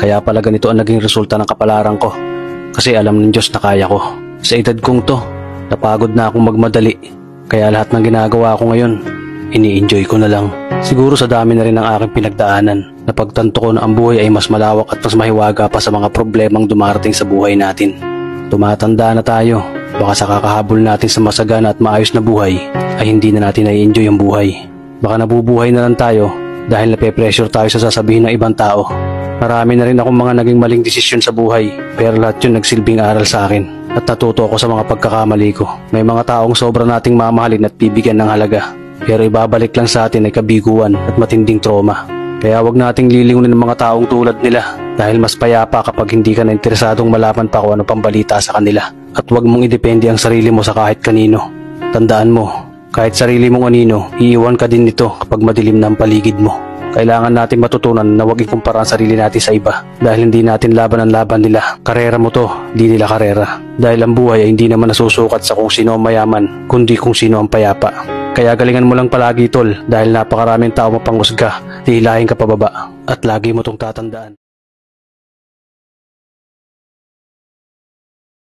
Kaya pala ganito ang naging resulta ng kapalaran ko. Kasi alam ng Diyos na kaya ko. Sa edad kong to, napagod na akong magmadali. Kaya lahat ng ginagawa ko ngayon, ini-enjoy ko na lang. Siguro sa dami na rin ng aking pinagdaanan, napagtanto ko na ang buhay ay mas malawak at mas mahiwaga pa sa mga problemang dumarating sa buhay natin. Tumatanda na tayo, baka sa kakahabol natin sa masagana at maayos na buhay, ay hindi na natin nai-enjoy ang buhay. Baka nabubuhay na lang tayo dahil nape-pressure tayo sa sasabihin ng ibang tao. Marami na rin akong mga naging maling desisyon sa buhay, pero lahat yun nagsilbing aral sa akin at natuto ako sa mga pagkakamali ko. May mga taong sobra nating mamahalin at bibigyan ng halaga, pero ibabalik lang sa atin ay kabiguan at matinding trauma. Kaya wag nating lilingunin ng mga taong tulad nila dahil mas payapa kapag hindi ka na interesadong malaman pa kung ano pang balita sa kanila. At wag mong idepende ang sarili mo sa kahit kanino. Tandaan mo, kahit sarili mong anino, iiwan ka din nito kapag madilim na ang paligid mo. Kailangan natin matutunan na wag ikumpara ang sarili natin sa iba dahil hindi natin laban ang laban nila. Karera mo to, di nila karera. Dahil ang buhay ay hindi naman nasusukat sa kung sino ang mayaman, kundi kung sino ang payapa. Kaya galingan mo lang palagi tol dahil napakaraming tao mapanghusga, hihilahin ka pababa at lagi mo tong tatandaan.